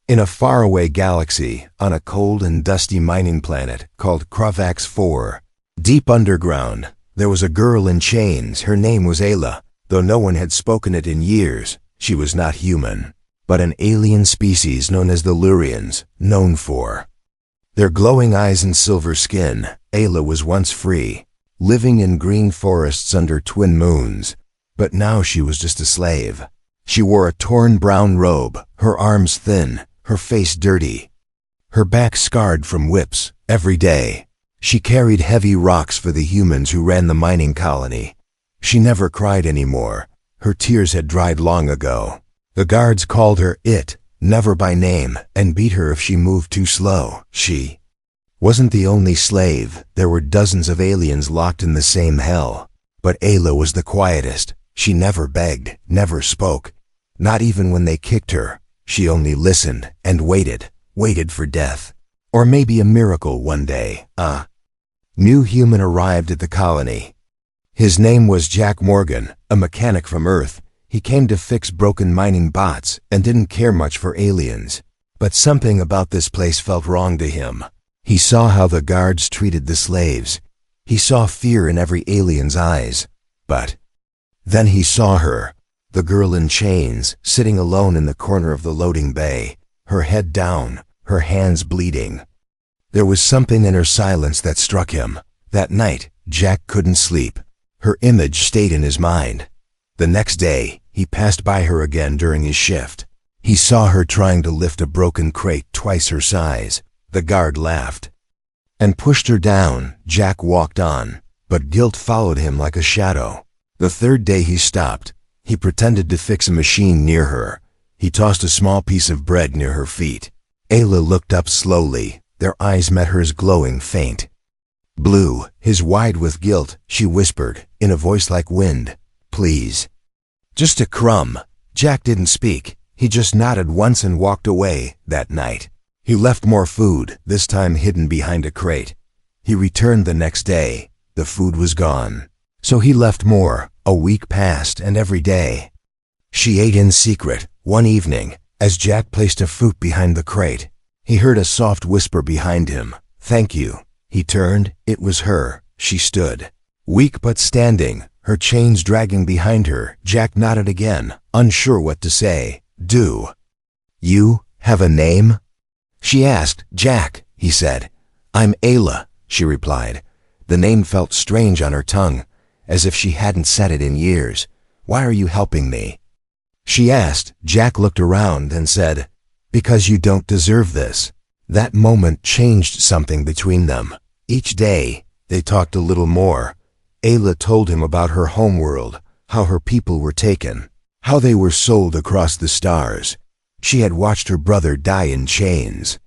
In a faraway galaxy, on a cold and dusty mining planet called Kravax 4, deep underground, there was a girl in chains. Her name was Ayla. Though no one had spoken it in years, she was not human, but an alien species known as the Lurians, known for their glowing eyes and silver skin. Ayla was once free, living in green forests under twin moons, but now she was just a slave. She wore a torn brown robe, her arms thin, her face dirty, her back scarred from whips. Every day, she carried heavy rocks for the humans who ran the mining colony. She never cried anymore. Her tears had dried long ago. The guards called her It, never by name, and beat her if she moved too slow. She wasn't the only slave. There were dozens of aliens locked in the same hell. But Ayla was the quietest. She never begged, never spoke, not even when they kicked her. She only listened and waited for death. Or maybe a miracle one day. A new human arrived at the colony. His name was Jack Morgan, a mechanic from Earth. He came to fix broken mining bots and didn't care much for aliens. But something about this place felt wrong to him. He saw how the guards treated the slaves. He saw fear in every alien's eyes. But then he saw her, the girl in chains, sitting alone in the corner of the loading bay, her head down, her hands bleeding. There was something in her silence that struck him. That night, Jack couldn't sleep. Her image stayed in his mind. The next day, he passed by her again during his shift. He saw her trying to lift a broken crate twice her size. The guard laughed and pushed her down. Jack walked on, but guilt followed him like a shadow. The third day he stopped. He pretended to fix a machine near her. He tossed a small piece of bread near her feet. Ayla looked up slowly. Their eyes met hers, glowing faint blue, his wide with guilt. She whispered, in a voice like wind, "Please. Just a crumb." Jack didn't speak. He just nodded once and walked away. That night, he left more food, this time hidden behind a crate. He returned the next day. The food was gone. So he left more. A week passed, and every day she ate in secret. One evening, as Jack placed a fruit behind the crate, he heard a soft whisper behind him. "Thank you." He turned. It was her. She stood, weak but standing, her chains dragging behind her. Jack nodded again, unsure what to say. "Do you have a name?" she asked. "Jack," he said. "I'm Ayla," she replied. The name felt strange on her tongue, as if she hadn't said it in years. "Why are you helping me?" she asked. Jack looked around and said, "Because you don't deserve this." That moment changed something between them. Each day, they talked a little more. Ayla told him about her homeworld, how her people were taken, how they were sold across the stars. She had watched her brother die in chains,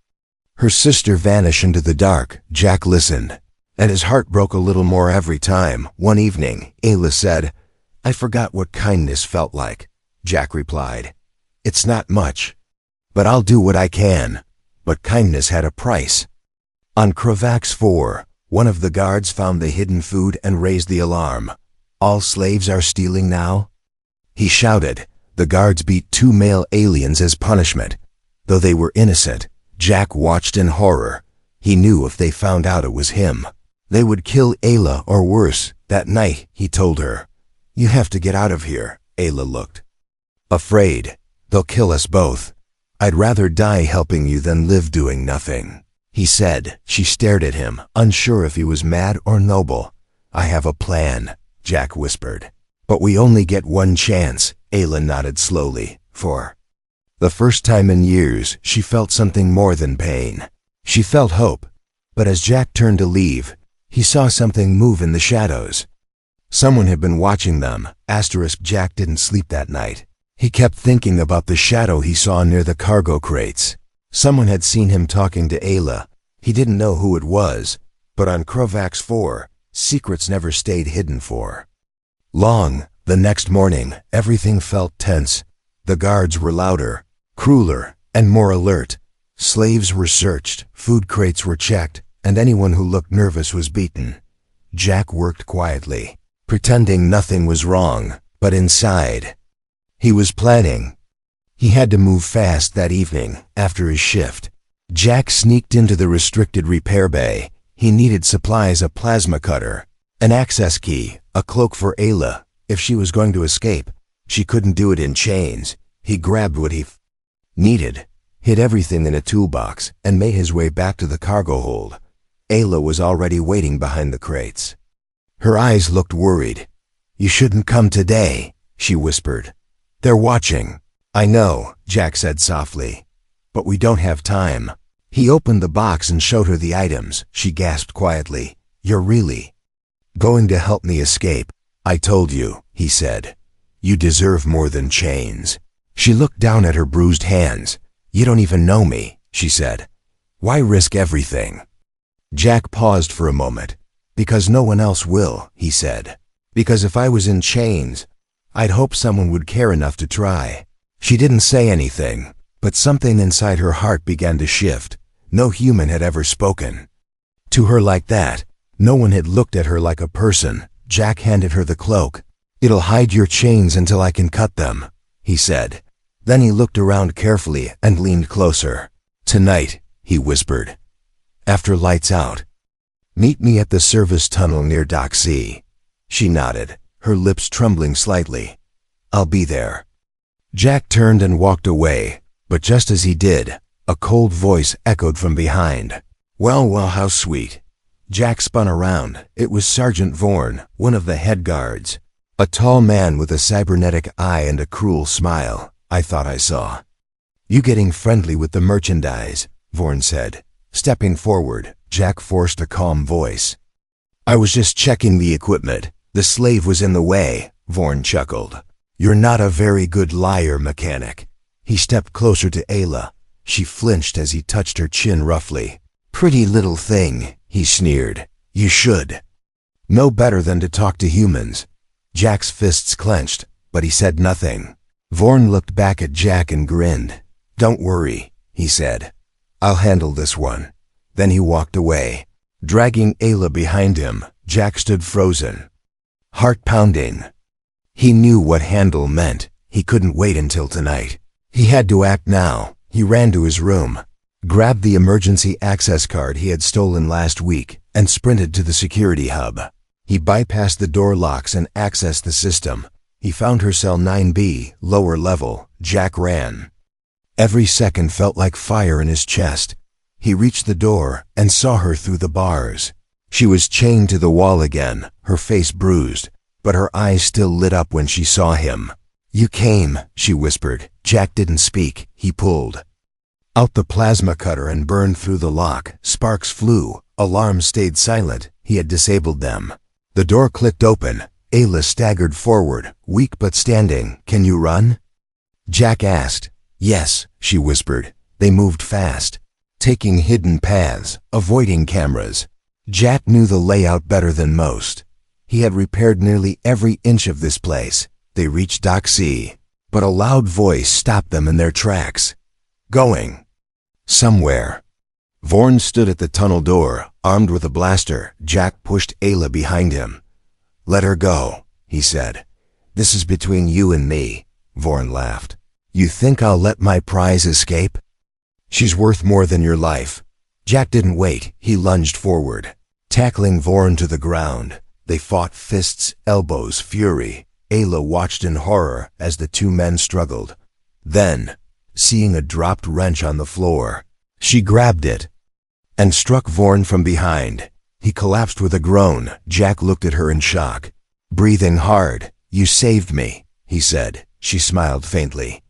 her sister vanish into the dark. Jack listened, and his heart broke a little more every time. One evening, Ayla said, "I forgot what kindness felt like." Jack replied, "It's not much, but I'll do what I can." But kindness had a price. On Kravax 4, one of the guards found the hidden food and raised the alarm. "All slaves are stealing now?" he shouted. The guards beat 2 male aliens as punishment. Though they were innocent, Jack watched in horror. He knew if they found out it was him, they would kill Ayla or worse. That night, he told her, "You have to get out of here." Ayla looked afraid. "They'll kill us both. I'd rather die helping you than live doing nothing," he said. She stared at him, unsure if he was mad or noble. "I have a plan," Jack whispered. "But we only get one chance." Ayla nodded slowly. For the first time in years, she felt something more than pain. She felt hope. But as Jack turned to leave, he saw something move in the shadows. Someone had been watching them. Jack didn't sleep that night. He kept thinking about the shadow he saw near the cargo crates. Someone had seen him talking to Ayla. He didn't know who it was, but on Kravax 4, secrets never stayed hidden for long. The next morning, everything felt tense. The guards were louder, crueler, and more alert. Slaves were searched, food crates were checked, and anyone who looked nervous was beaten. Jack worked quietly, pretending nothing was wrong, but inside, he was planning. He had to move fast that evening after his shift. Jack sneaked into the restricted repair bay. He needed supplies: a plasma cutter, an access key, a cloak for Ayla. If she was going to escape, she couldn't do it in chains. He grabbed what he needed, hid everything in a toolbox, and made his way back to the cargo hold. Ayla was already waiting behind the crates. Her eyes looked worried. "You shouldn't come today," she whispered. "They're watching." "I know," Jack said softly, "but we don't have time." He opened the box and showed her the items. She gasped quietly. "You're really going to help me escape?" "I told you," he said. "You deserve more than chains." She looked down at her bruised hands. "You don't even know me," she said. "Why risk everything?" Jack paused for a moment. "Because no one else will," he said. "Because if I was in chains, I'd hope someone would care enough to try." She didn't say anything, but something inside her heart began to shift. No human had ever spoken to her like that. No one had looked at her like a person. Jack handed her the cloak. "It'll hide your chains until I can cut them," he said. Then he looked around carefully and leaned closer. "Tonight," he whispered, "after lights out, meet me at the service tunnel near Dock C." She nodded, her lips trembling slightly. "I'll be there." Jack turned and walked away, but just as he did, a cold voice echoed from behind. "Well, well, how sweet." Jack spun around. It was Sergeant Vorn, one of the head guards. A tall man with a cybernetic eye and a cruel smile. "I thought I saw you getting friendly with the merchandise," Vorn said. Stepping forward, Jack forced a calm voice. "I was just checking the equipment. The slave was in the way," Vorn chuckled. "You're not a very good liar, mechanic." He stepped closer to Ayla. She flinched as he touched her chin roughly. "Pretty little thing," he sneered. "You should know better than to talk to humans." Jack's fists clenched, but he said nothing. Vorn looked back at Jack and grinned. "Don't worry," he said. "I'll handle this one." Then he walked away. Dragging Ayla behind him, Jack stood frozen, heart pounding. He knew what handle meant. He couldn't wait until tonight. He had to act now. He ran to his room, grabbed the emergency access card he had stolen last week, and sprinted to the security hub. He bypassed the door locks and accessed the system. He found her cell 9B, lower level. Jack ran. Every second felt like fire in his chest. He reached the door and saw her through the bars. She was chained to the wall again, her face bruised, but her eyes still lit up when she saw him. "You came," she whispered. Jack didn't speak. He pulled out the plasma cutter and burned through the lock. Sparks flew. Alarms stayed silent. He had disabled them. The door clicked open. Ayla staggered forward, weak but standing. "Can you run?" Jack asked. "Yes," she whispered. They moved fast, taking hidden paths, avoiding cameras. Jack knew the layout better than most. He had repaired nearly every inch of this place. They reached Dock C, but a loud voice stopped them in their tracks. "Going somewhere." Vorn stood at the tunnel door, armed with a blaster. Jack pushed Ayla behind him. "Let her go," he said. "This is between you and me." Vorn laughed. "You think I'll let my prize escape? She's worth more than your life." Jack didn't wait. He lunged forward, tackling Vorn to the ground. They fought, fists, elbows, fury. Ayla watched in horror as the two men struggled. Then, seeing a dropped wrench on the floor, she grabbed it and struck Vorn from behind. He collapsed with a groan. Jack looked at her in shock. Breathing hard. "You saved me," he said. She smiled faintly.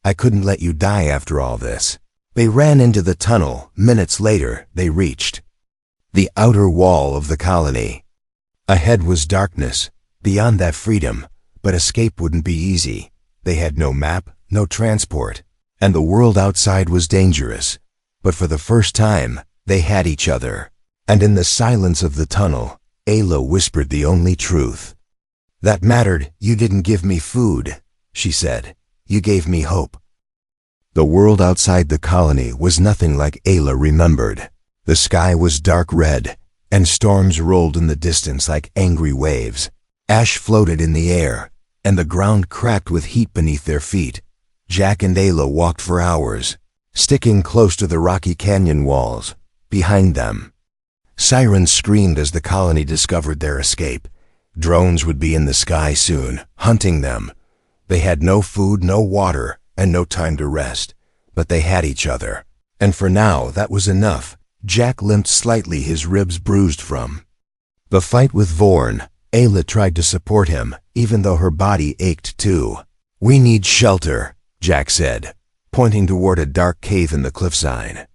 "I couldn't let you die after all this." They ran into the tunnel. Minutes later, they reached the outer wall of the colony. Ahead was darkness. Beyond that, freedom. But escape wouldn't be easy. They had no map, no transport, and the world outside was dangerous. But for the first time, they had each other. And in the silence of the tunnel, Ayla whispered the only truth that mattered. "You didn't give me food," she said. "You gave me hope." The world outside the colony was nothing like Ayla remembered. The sky was dark red, and storms rolled in the distance like angry waves. Ash floated in the air, and the ground cracked with heat beneath their feet. Jack and Ayla walked for hours, sticking close to the rocky canyon walls. Behind them, sirens screamed as the colony discovered their escape. Drones would be in the sky soon, hunting them. They had no food, no water, and no time to rest. But they had each other. And for now, that was enough. Jack limped slightly, his ribs bruised from the fight with Vorn. Ayla tried to support him, even though her body ached too. "We need shelter," Jack said, pointing toward a dark cave in the cliffside.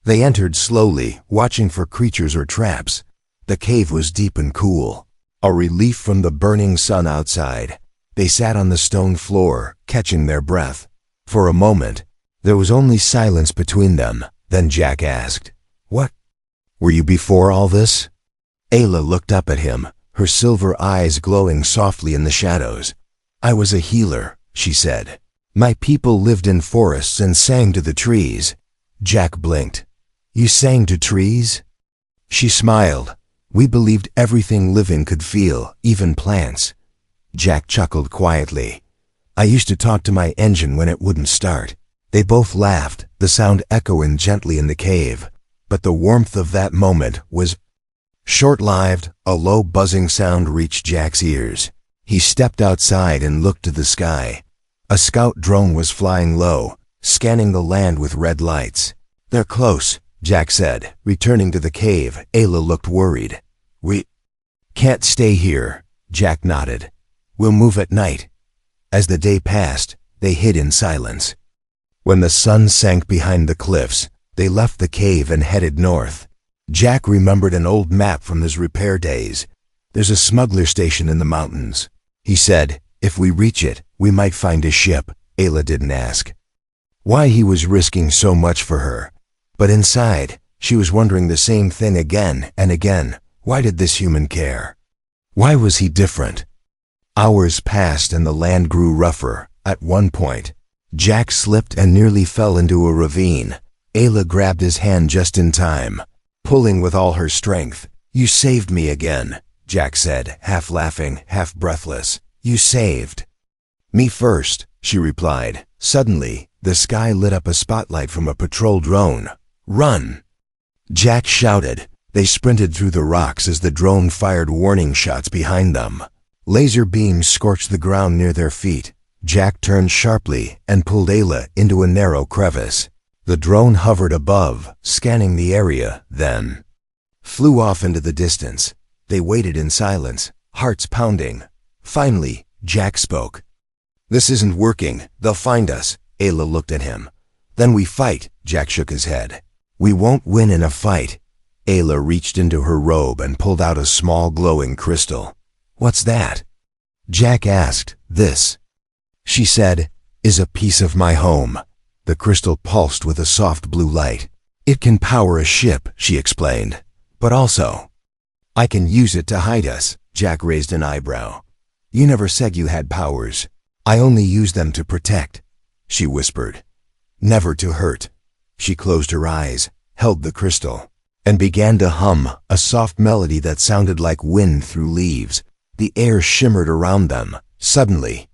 They entered slowly, watching for creatures or traps. The cave was deep and cool, a relief from the burning sun outside. They sat on the stone floor, catching their breath. For a moment, there was only silence between them. Then Jack asked, "What were you before all this?" Ayla looked up at him, her silver eyes glowing softly in the shadows. "I was a healer," she said. "My people lived in forests and sang to the trees." Jack blinked. "You sang to trees?" She smiled. "We believed everything living could feel, even plants." Jack chuckled quietly. "I used to talk to my engine when it wouldn't start." They both laughed, the sound echoing gently in the cave. But the warmth of that moment was short-lived. A low buzzing sound reached Jack's ears. He stepped outside and looked to the sky. A scout drone was flying low, scanning the land with red lights. "They're close," Jack said, returning to the cave. Ayla looked worried. "We can't stay here," Jack nodded. "We'll move at night." As the day passed, they hid in silence. When the sun sank behind the cliffs, they left the cave and headed north. Jack remembered an old map from his repair days. "There's a smuggler station in the mountains," he said. "If we reach it, we might find a ship." Ayla didn't ask why he was risking so much for her. But inside, she was wondering the same thing again and again. Why did this human care? Why was he different? Hours passed and the land grew rougher. At one point, Jack slipped and nearly fell into a ravine. Ayla grabbed his hand just in time, pulling with all her strength. "You saved me again," Jack said, half laughing, half breathless. "You saved me first," she replied. Suddenly, the sky lit up a spotlight from a patrol drone. "Run!" Jack shouted. They sprinted through the rocks as the drone fired warning shots behind them. Laser beams scorched the ground near their feet. Jack turned sharply and pulled Ayla into a narrow crevice. The drone hovered above, scanning the area, then flew off into the distance. They waited in silence, hearts pounding. Finally, Jack spoke. "This isn't working. They'll find us." Ayla looked at him. "Then we fight." Jack shook his head. "We won't win in a fight." Ayla reached into her robe and pulled out a small glowing crystal. "What's that?" Jack asked. "This," she said, "is a piece of my home." The crystal pulsed with a soft blue light. "It can power a ship," she explained. "But also, I can use it to hide us." Jack raised an eyebrow. "You never said you had powers." "I only use them to protect," she whispered. "Never to hurt." She closed her eyes, held the crystal, and began to hum a soft melody that sounded like wind through leaves. The air shimmered around them. Suddenly,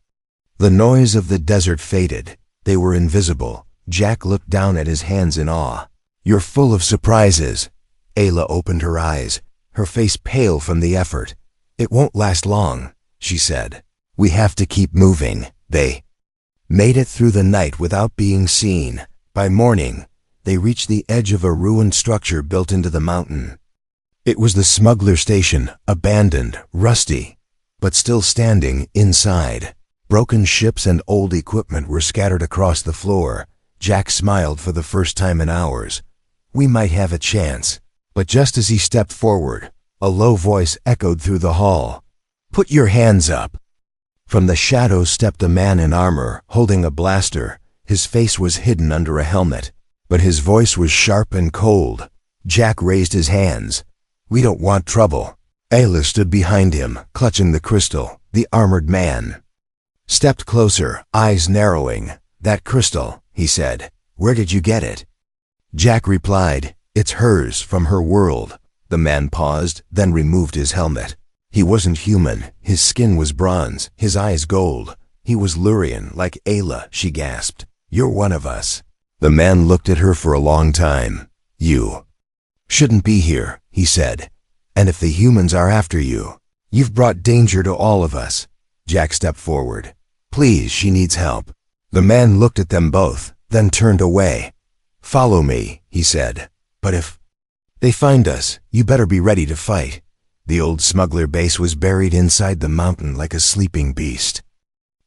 the noise of the desert faded. They were invisible. Jack looked down at his hands in awe. "You're full of surprises." Ayla opened her eyes, her face pale from the effort. "It won't last long," she said. "We have to keep moving." They made it through the night without being seen. By morning, they reached the edge of a ruined structure built into the mountain. It was the smuggler station, abandoned, rusty, but still standing inside. Broken ships and old equipment were scattered across the floor. Jack smiled for the first time in hours. "We might have a chance." But just as he stepped forward, a low voice echoed through the hall. "Put your hands up." From the shadows stepped a man in armor, holding a blaster. His face was hidden under a helmet, but his voice was sharp and cold. Jack raised his hands. "We don't want trouble." Ayla stood behind him, clutching the crystal. The armored man stepped closer, eyes narrowing. "That crystal," he said. "Where did you get it?" Jack replied, "It's hers, from her world." The man paused, then removed his helmet. He wasn't human. His skin was bronze, his eyes gold. He was Lurian, like Ayla, she gasped. You're one of us. The man looked at her for a long time. You shouldn't be here, he said. And if the humans are after you, you've brought danger to all of us. Jack stepped forward. Please, she needs help. The man looked at them both, then turned away. Follow me, he said. But if they find us, you better be ready to fight. The old smuggler base was buried inside the mountain like a sleeping beast.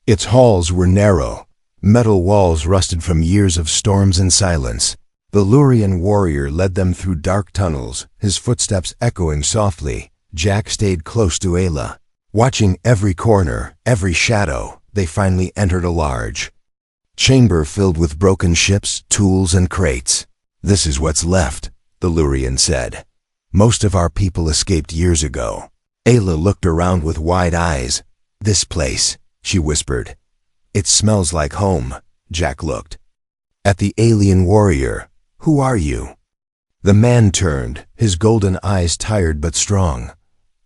Its halls were narrow. Metal walls rusted from years of storms and silence. The Lurian warrior led them through dark tunnels, his footsteps echoing softly. Jack stayed close to Ayla. Watching every corner, every shadow, they finally entered a large chamber filled with broken ships, tools, and crates. This is what's left, the Lurian said. Most of our people escaped years ago. Ayla looked around with wide eyes. This place, she whispered. It smells like home. Jack looked at the alien warrior. Who are you? The man turned, his golden eyes tired but strong.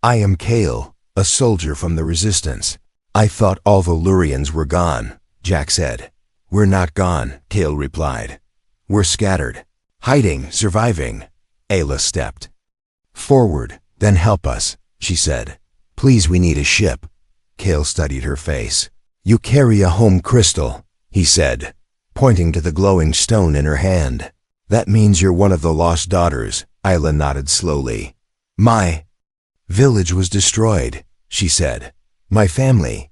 I am Kale, a soldier from the Resistance. I thought all the Lurians were gone, Jack said. We're not gone, Kale replied. We're scattered. Hiding, surviving. Ayla stepped forward. Then help us, she said. Please, we need a ship. Kale studied her face. You carry a home crystal, he said, pointing to the glowing stone in her hand. That means you're one of the lost daughters, Ayla nodded slowly. My village was destroyed, she said. My family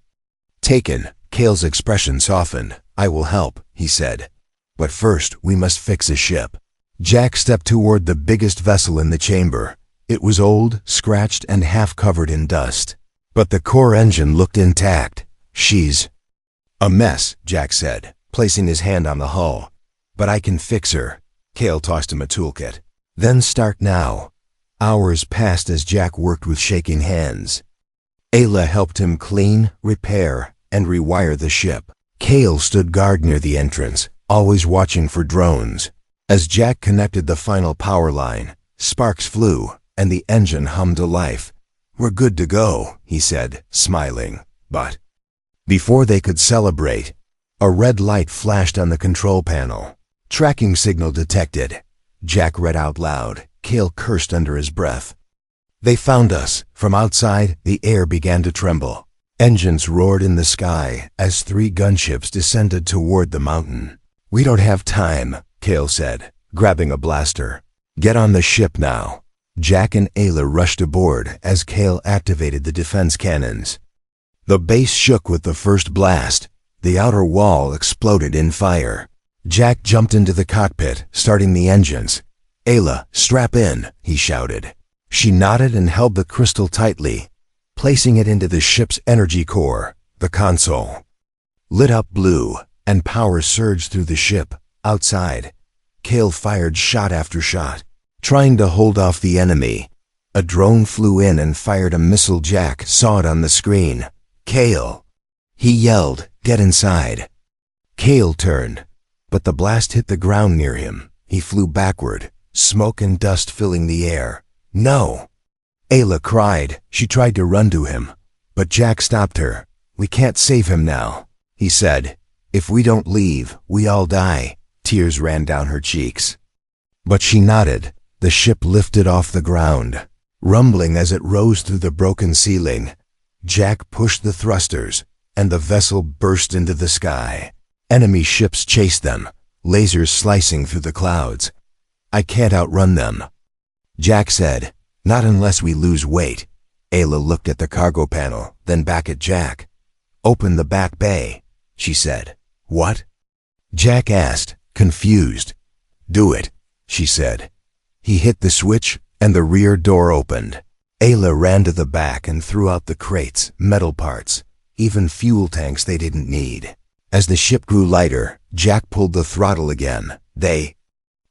taken. Kale's expression softened. I will help, he said. But first, we must fix a ship. Jack stepped toward the biggest vessel in the chamber. It was old, scratched, and half covered in dust. But the core engine looked intact. She's a mess, Jack said, placing his hand on the hull. But I can fix her. Kale tossed him a toolkit. Then start now. Hours passed as Jack worked with shaking hands. Ayla helped him clean, repair, and rewire the ship. Kale stood guard near the entrance, always watching for drones. As Jack connected the final power line, sparks flew, and the engine hummed to life. We're good to go, he said, smiling. But before they could celebrate, a red light flashed on the control panel. Tracking signal detected. Jack read out loud. Kale cursed under his breath. They found us. From outside, the air began to tremble. Engines roared in the sky as 3 gunships descended toward the mountain. We don't have time, Kale said, grabbing a blaster. Get on the ship now. Jack and Ayla rushed aboard as Kale activated the defense cannons. The base shook with the first blast. The outer wall exploded in fire. Jack jumped into the cockpit, starting the engines. Ayla, strap in, he shouted. She nodded and held the crystal tightly, placing it into the ship's energy core. The console lit up blue, and power surged through the ship. Outside, Kale fired shot after shot, trying to hold off the enemy. A drone flew in and fired a missile. Jack saw it on the screen. Kale! He yelled, get inside. Kale turned, but the blast hit the ground near him. He flew backward, smoke and dust filling the air. No! Ayla cried. She tried to run to him, but Jack stopped her. We can't save him now, he said. If we don't leave, we all die. Tears ran down her cheeks. But she nodded. The ship lifted off the ground, rumbling as it rose through the broken ceiling. Jack pushed the thrusters, and the vessel burst into the sky. Enemy ships chased them, lasers slicing through the clouds. I can't outrun them, Jack said. Not unless we lose weight. Ayla looked at the cargo panel, then back at Jack. Open the back bay, she said. What? Jack asked, confused. Do it, she said. He hit the switch, and the rear door opened. Ayla ran to the back and threw out the crates, metal parts, even fuel tanks they didn't need. As the ship grew lighter, Jack pulled the throttle again. They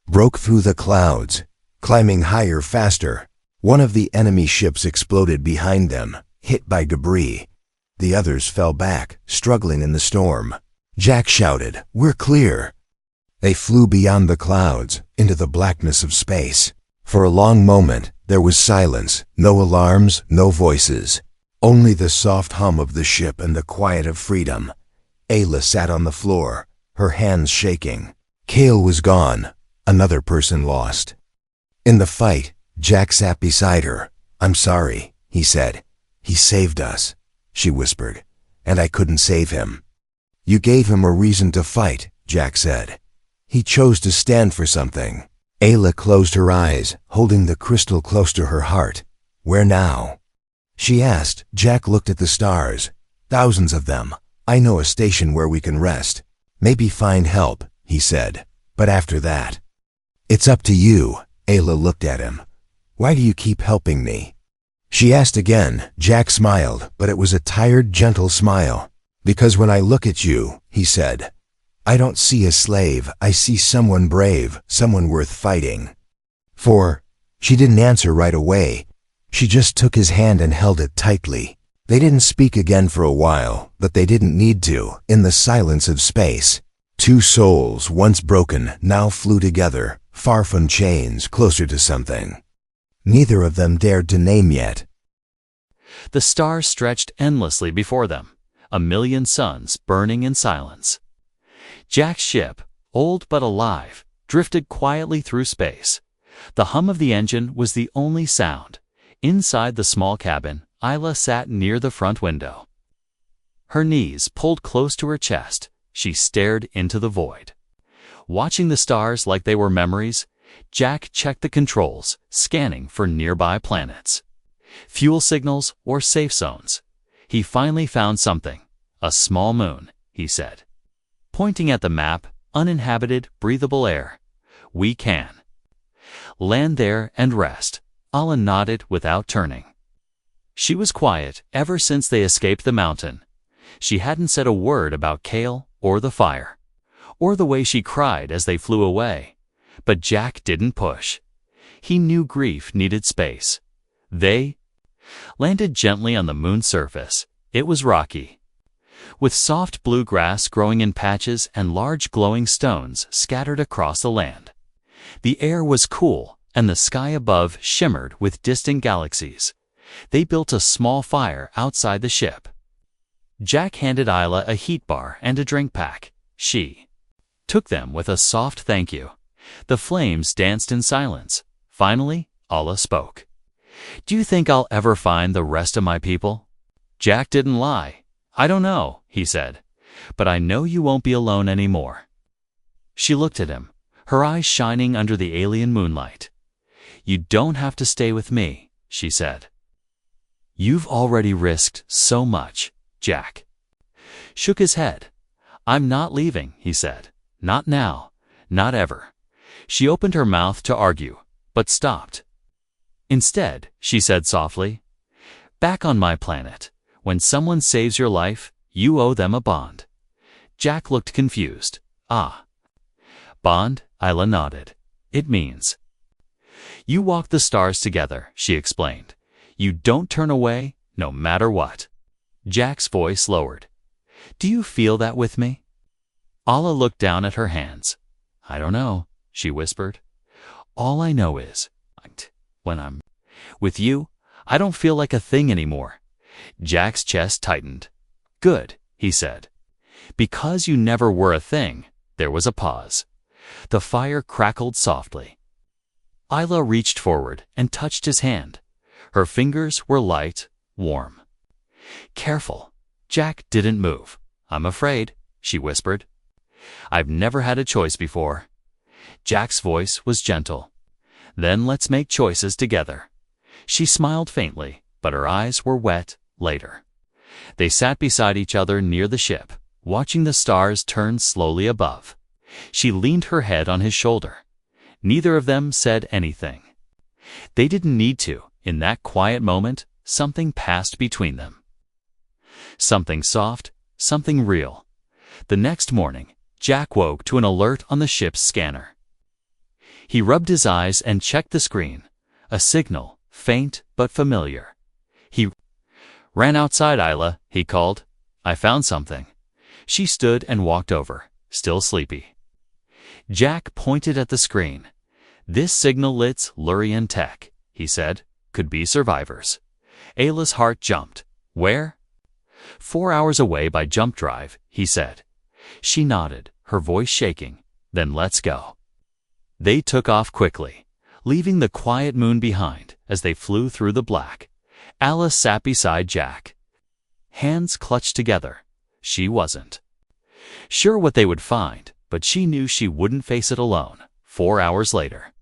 broke through the clouds, climbing higher faster. One of the enemy ships exploded behind them, hit by debris. The others fell back, struggling in the storm. Jack shouted, "We're clear!" They flew beyond the clouds, into the blackness of space. For a long moment, there was silence, no alarms, no voices. Only the soft hum of the ship and the quiet of freedom. Ayla sat on the floor, her hands shaking. Cale was gone, another person lost. In the fight, Jack sat beside her. "I'm sorry," he said. "He saved us," she whispered, "and I couldn't save him." "You gave him a reason to fight," Jack said. "He chose to stand for something." Ayla closed her eyes, holding the crystal close to her heart. "Where now?" she asked. Jack looked at the stars. "Thousands of them. I know a station where we can rest. Maybe find help," he said. "But after that." "It's up to you." Ayla looked at him. "Why do you keep helping me?" she asked again. Jack smiled, but it was a tired, gentle smile. "Because when I look at you," he said, "I don't see a slave. I see someone brave, someone worth fighting for." She didn't answer right away. She just took his hand and held it tightly. They didn't speak again for a while, but they didn't need to. In the silence of space, two souls, once broken, now flew together, far from chains, closer to something neither of them dared to name yet. The stars stretched endlessly before them, a million suns burning in silence. Jack's ship, old but alive, drifted quietly through space. The hum of the engine was the only sound. Inside the small cabin, Ayla sat near the front window. Her knees pulled close to her chest, she stared into the void. Watching the stars like they were memories, Jack checked the controls, scanning for nearby planets, fuel signals, or safe zones. He finally found something. "A small moon," he said, pointing at the map. "Uninhabited, breathable air. We can land there and rest." Ayla nodded without turning. She was quiet ever since they escaped the mountain. She hadn't said a word about Cale or the fire, or the way she cried as they flew away. But Jack didn't push. He knew grief needed space. They landed gently on the moon's surface. It was rocky, with soft blue grass growing in patches and large glowing stones scattered across the land. The air was cool, and the sky above shimmered with distant galaxies. They built a small fire outside the ship. Jack handed Ayla a heat bar and a drink pack. She took them with a soft thank you. The flames danced in silence. Finally, Ayla spoke. "Do you think I'll ever find the rest of my people?" Jack didn't lie. "I don't know," he said, "but I know you won't be alone anymore." She looked at him, her eyes shining under the alien moonlight. "You don't have to stay with me," she said. "You've already risked so much." Jack shook his head. "I'm not leaving," he said. "Not now. Not ever." She opened her mouth to argue, but stopped. Instead, she said softly, "Back on my planet, when someone saves your life, you owe them a bond." Jack looked confused. "Ah. Bond?" Ayla nodded. "It means you walk the stars together," she explained. "You don't turn away, no matter what." Jack's voice lowered. "Do you feel that with me?" Ayla looked down at her hands. "I don't know," she whispered. "All I know is, when I'm with you, I don't feel like a thing anymore." Jack's chest tightened. "Good," he said. "Because you never were a thing." There was a pause. The fire crackled softly. Ayla reached forward and touched his hand. Her fingers were light, warm. "Careful." Jack didn't move. "I'm afraid," she whispered. "I've never had a choice before." Jack's voice was gentle. "Then let's make choices together." She smiled faintly, but her eyes were wet. Later, they sat beside each other near the ship, watching the stars turn slowly above. She leaned her head on his shoulder. Neither of them said anything. They didn't need to. In that quiet moment, something passed between them. Something soft, something real. The next morning, Jack woke to an alert on the ship's scanner. He rubbed his eyes and checked the screen. A signal, faint but familiar. He ran outside. "Ayla," he called. "I found something." She stood and walked over, still sleepy. Jack pointed at the screen. "This signal lits Lurian tech," he said. "Could be survivors." Ayla's heart jumped. "Where?" 4 hours away by jump drive, he said. She nodded, her voice shaking. Then let's go. They took off quickly, leaving the quiet moon behind as they flew through the black. Alice sat beside Jack. Hands clutched together. She wasn't sure what they would find, but she knew she wouldn't face it alone. 4 hours later,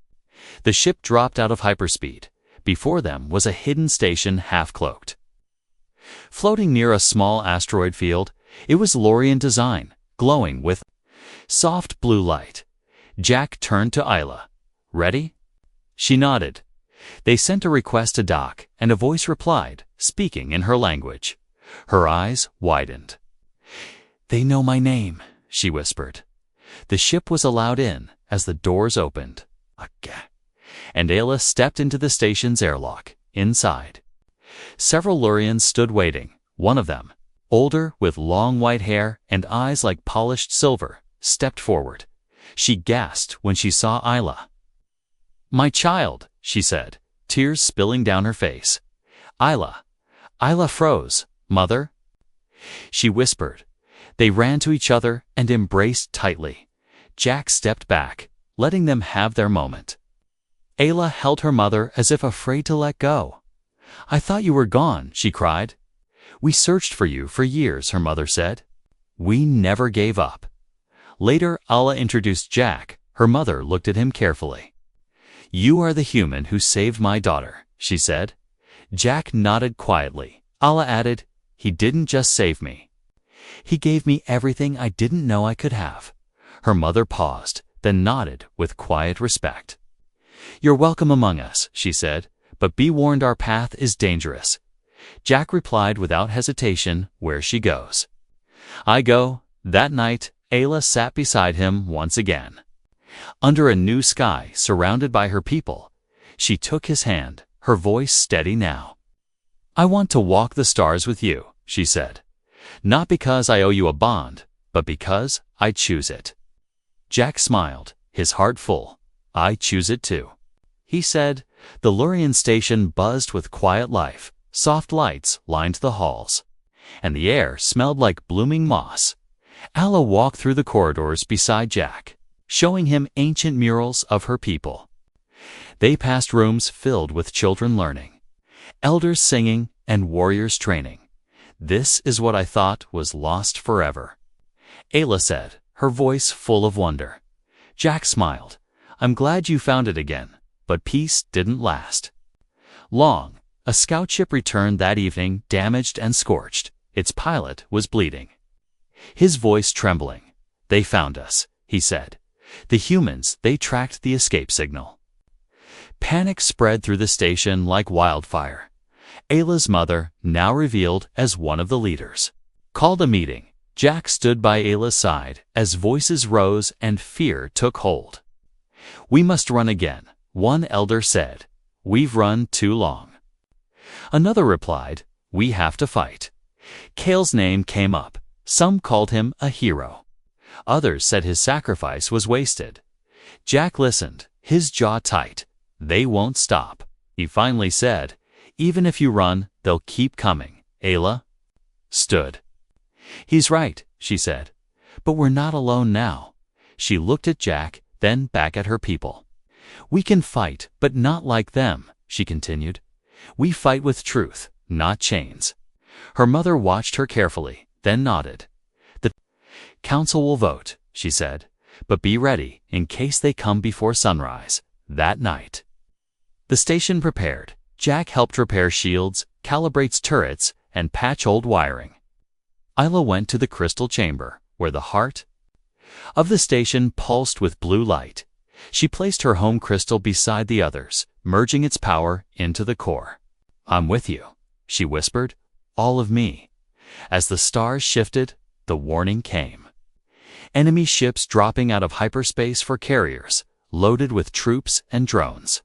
the ship dropped out of hyperspeed. Before them was a hidden station half-cloaked. Floating near a small asteroid field, it was Lorian design, glowing with soft blue light. Jack turned to Isla. Ready? She nodded. They sent a request to dock, and a voice replied, speaking in her language. Her eyes widened. They know my name, she whispered. The ship was allowed in as the doors opened. And Ayla stepped into the station's airlock. Inside, several Lurians stood waiting. One of them, older, with long white hair and eyes like polished silver, stepped forward. She gasped when she saw Isla. My child, she said, tears spilling down her face. Isla froze. Mother? She whispered. They ran to each other and embraced tightly. Jack stepped back, letting them have their moment. Ayla held her mother as if afraid to let go. I thought you were gone, she cried. We searched for you for years, her mother said. We never gave up. Later, Ayla introduced Jack. Her mother looked at him carefully. You are the human who saved my daughter, she said. Jack nodded quietly. Ayla added, he didn't just save me. He gave me everything I didn't know I could have. Her mother paused, then nodded with quiet respect. You're welcome among us, she said, but be warned our path is dangerous. Jack replied without hesitation, where she goes. I go. That night, Ayla sat beside him once again. Under a new sky, surrounded by her people, she took his hand, her voice steady now. I want to walk the stars with you, she said. Not because I owe you a bond, but because I choose it. Jack smiled, his heart full. I choose it too. He said. The Lurian station buzzed with quiet life. Soft lights lined the halls, and the air smelled like blooming moss. Ayla walked through the corridors beside Jack, showing him ancient murals of her people. They passed rooms filled with children learning, elders singing, and warriors training. This is what I thought was lost forever, Ayla said, her voice full of wonder. Jack smiled. I'm glad you found it again. But peace didn't last long. A scout ship returned that evening, damaged and scorched. Its pilot was bleeding, his voice trembling. They found us, he said. The humans, they tracked the escape signal. Panic spread through the station like wildfire. Ayla's mother, now revealed as one of the leaders, called a meeting. Jack stood by Ayla's side as voices rose and fear took hold. We must run again, one elder said. We've run too long. Another replied, we have to fight. Kale's name came up. Some called him a hero. Others said his sacrifice was wasted. Jack listened, his jaw tight. They won't stop. He finally said, even if you run, they'll keep coming. Ayla stood. He's right, she said. But we're not alone now. She looked at Jack, then back at her people. We can fight, but not like them, she continued. We fight with truth, not chains. Her mother watched her carefully, then nodded. The council will vote, she said, but be ready in case they come before sunrise. That night, the station prepared. Jack helped repair shields, calibrate turrets, and patch old wiring. Ayla went to the crystal chamber, where the heart of the station pulsed with blue light. She placed her home crystal beside the others, merging its power into the core. I'm with you, she whispered, all of me. As the stars shifted, the warning came. Enemy ships dropping out of hyperspace for carriers, loaded with troops and drones.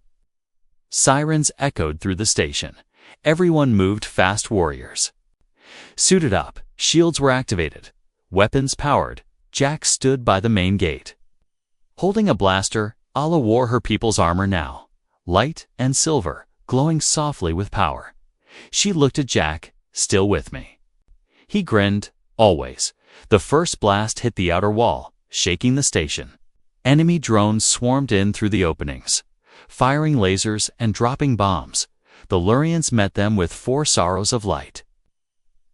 Sirens echoed through the station. Everyone moved fast warriors. Suited up, shields were activated, weapons powered. Jack stood by the main gate. Holding a blaster, Ayla wore her people's armor now, light and silver, glowing softly with power. She looked at Jack, still with me. He grinned, always. The first blast hit the outer wall, shaking the station. Enemy drones swarmed in through the openings, firing lasers and dropping bombs. The Lurians met them with 4 sorrows of light,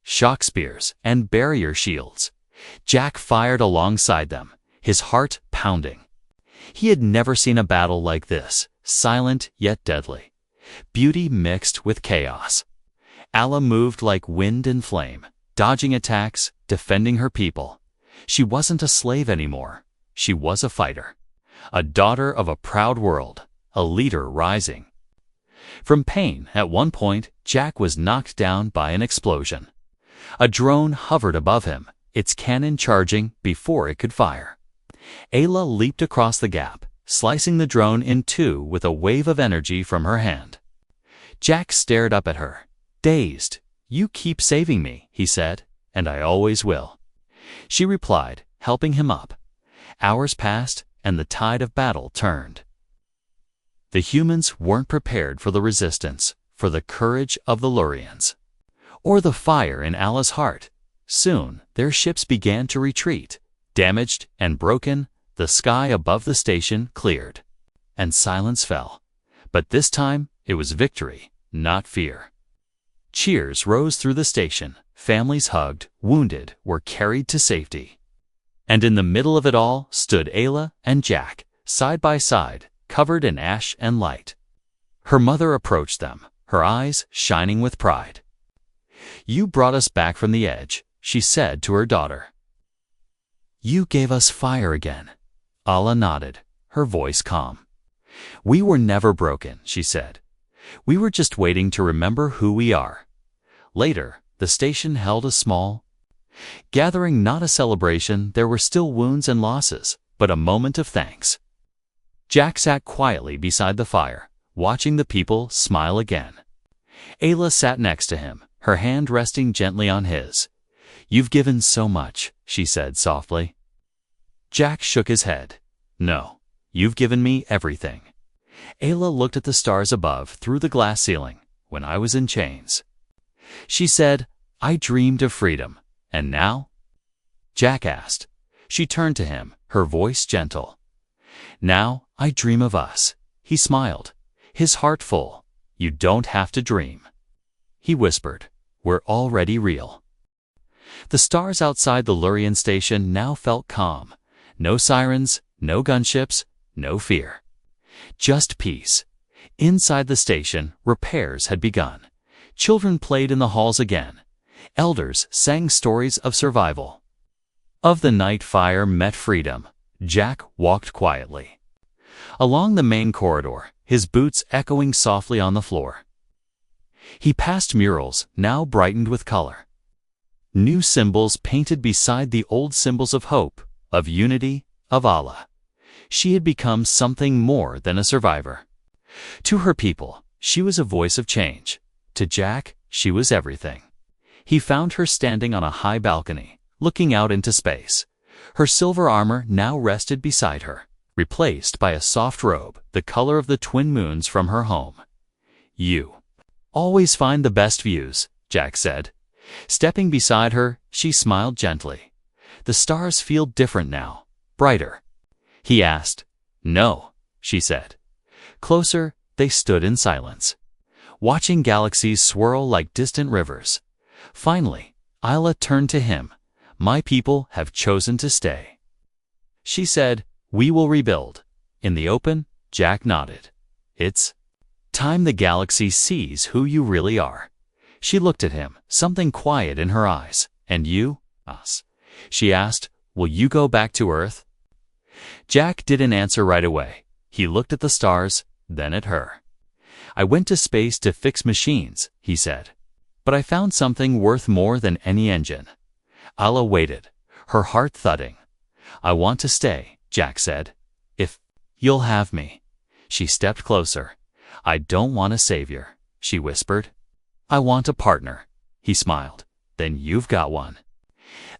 shock spears, and barrier shields. Jack fired alongside them, his heart pounding. He had never seen a battle like this, silent yet deadly. Beauty mixed with chaos. Alla moved like wind and flame, dodging attacks, defending her people. She wasn't a slave anymore. She was a fighter. A daughter of a proud world, a leader rising. From pain, at one point, Jack was knocked down by an explosion. A drone hovered above him, its cannon charging before it could fire. Ayla leaped across the gap, slicing the drone in two with a wave of energy from her hand. Jack stared up at her, dazed. "You keep saving me," he said, "and I always will." She replied, helping him up. Hours passed, and the tide of battle turned. The humans weren't prepared for the resistance, for the courage of the Lurians, or the fire in Alla's heart. Soon, their ships began to retreat. Damaged and broken, the sky above the station cleared, and silence fell. But this time, it was victory, not fear. Cheers rose through the station. Families hugged, wounded were carried to safety. And in the middle of it all stood Ayla and Jack, side by side, covered in ash and light. Her mother approached them, her eyes shining with pride. "You brought us back from the edge," she said to her daughter. "You gave us fire again." Alla nodded, her voice calm. "We were never broken," she said. "We were just waiting to remember who we are." Later, the station held a small gathering, not a celebration. There were still wounds and losses, but a moment of thanks. Jack sat quietly beside the fire, watching the people smile again. Ayla sat next to him, her hand resting gently on his. "You've given so much," she said softly. Jack shook his head. "No, you've given me everything." Ayla looked at the stars above through the glass ceiling. "When I was in chains," she said, "I dreamed of freedom. And now?" Jack asked. She turned to him, her voice gentle. "Now I dream of us." He smiled, his heart full. "You don't have to dream," he whispered. "We're already real." The stars outside the Lurian station now felt calm. No sirens, no gunships, no fear. Just peace. Inside the station, repairs had begun. Children played in the halls again. Elders sang stories of survival. Of the night fire met freedom. Jack walked quietly along the main corridor, his boots echoing softly on the floor. He passed murals, now brightened with color. New symbols painted beside the old symbols of hope, of unity, of Allah. She had become something more than a survivor. To her people, she was a voice of change. To Jack, she was everything. He found her standing on a high balcony, looking out into space. Her silver armor now rested beside her, replaced by a soft robe, the color of the twin moons from her home. "You always find the best views," Jack said. Stepping beside her, she smiled gently. "The stars feel different now, brighter." He asked. "No," she said. Closer, they stood in silence, watching galaxies swirl like distant rivers. Finally, Ayla turned to him. "My people have chosen to stay," she said. "We will rebuild." In the open, Jack nodded. "It's time the galaxy sees who you really are." She looked at him, something quiet in her eyes. "And you, us?" she asked. "Will you go back to Earth?" Jack didn't answer right away. He looked at the stars, then at her. "I went to space to fix machines," he said. "But I found something worth more than any engine." Ayla waited, her heart thudding. "I want to stay," Jack said. "If you'll have me." She stepped closer. "I don't want a savior," she whispered. "I want a partner." He smiled. "Then you've got one."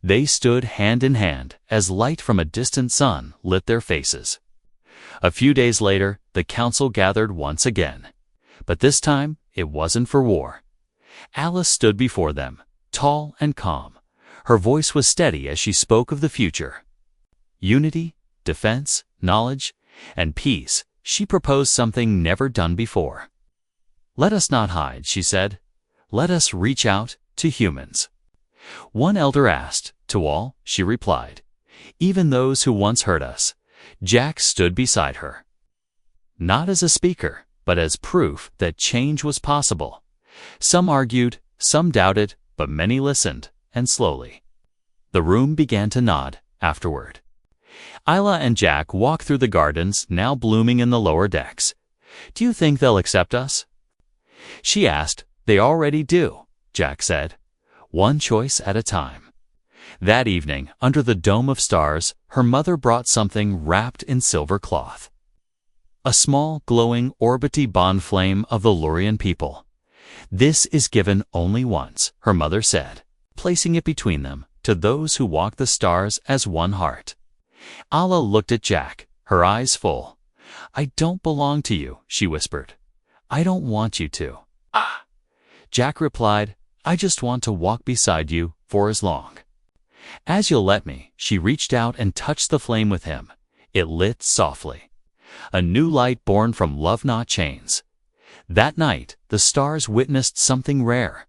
They stood hand in hand as light from a distant sun lit their faces. A few days later, the council gathered once again. But this time, it wasn't for war. Alice stood before them, tall and calm, Her voice was steady as she spoke of the future. Unity, defense, knowledge, and peace. She proposed something never done before. "Let us not hide," she said. "Let us reach out to humans." One elder asked. "To all," she replied. "Even those who once hurt us." Jack stood beside her. Not as a speaker, but as proof that change was possible. Some argued, some doubted, but many listened, and slowly. The room began to nod afterward. Isla and Jack walked through the gardens, now blooming in the lower decks. "Do you think they'll accept us?" she asked. "They already do," Jack said. "One choice at a time." That evening, under the dome of stars, her mother brought something wrapped in silver cloth. A small, glowing orbity bond flame of the Lurian people. "This is given only once," her mother said, placing it between them, "to those who walk the stars as one heart." Ala looked at Jack, her eyes full. "I don't belong to you," she whispered. "I don't want you to." "Ah!" Jack replied, "I just want to walk beside you for as long." "As you'll let me." She reached out and touched the flame with him. It lit softly. A new light born from love not chains. That night, the stars witnessed something rare.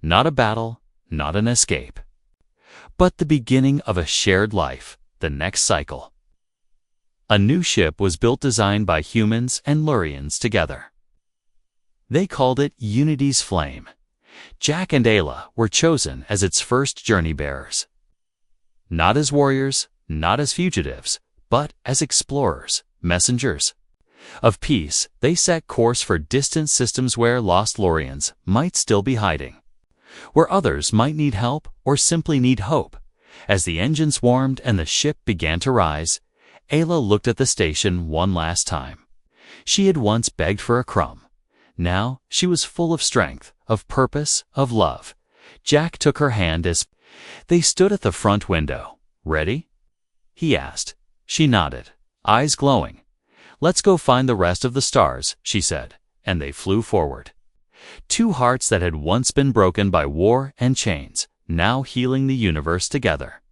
Not a battle, not an escape, but the beginning of a shared life, the next cycle. A new ship was built designed by humans and Lurians together. They called it Unity's Flame. Jack and Ayla were chosen as its first journey bearers. Not as warriors, not as fugitives, but as explorers, messengers of peace. They set course for distant systems where lost Lurians might still be hiding, where others might need help or simply need hope. As the engines warmed and the ship began to rise, Ayla looked at the station one last time. She had once begged for a crumb. Now she was full of strength, of purpose, of love. Jack took her hand as they stood at the front window. "Ready?" he asked. She nodded, eyes glowing. "Let's go find the rest of the stars," she said, and they flew forward. Two hearts that had once been broken by war and chains, now healing the universe together.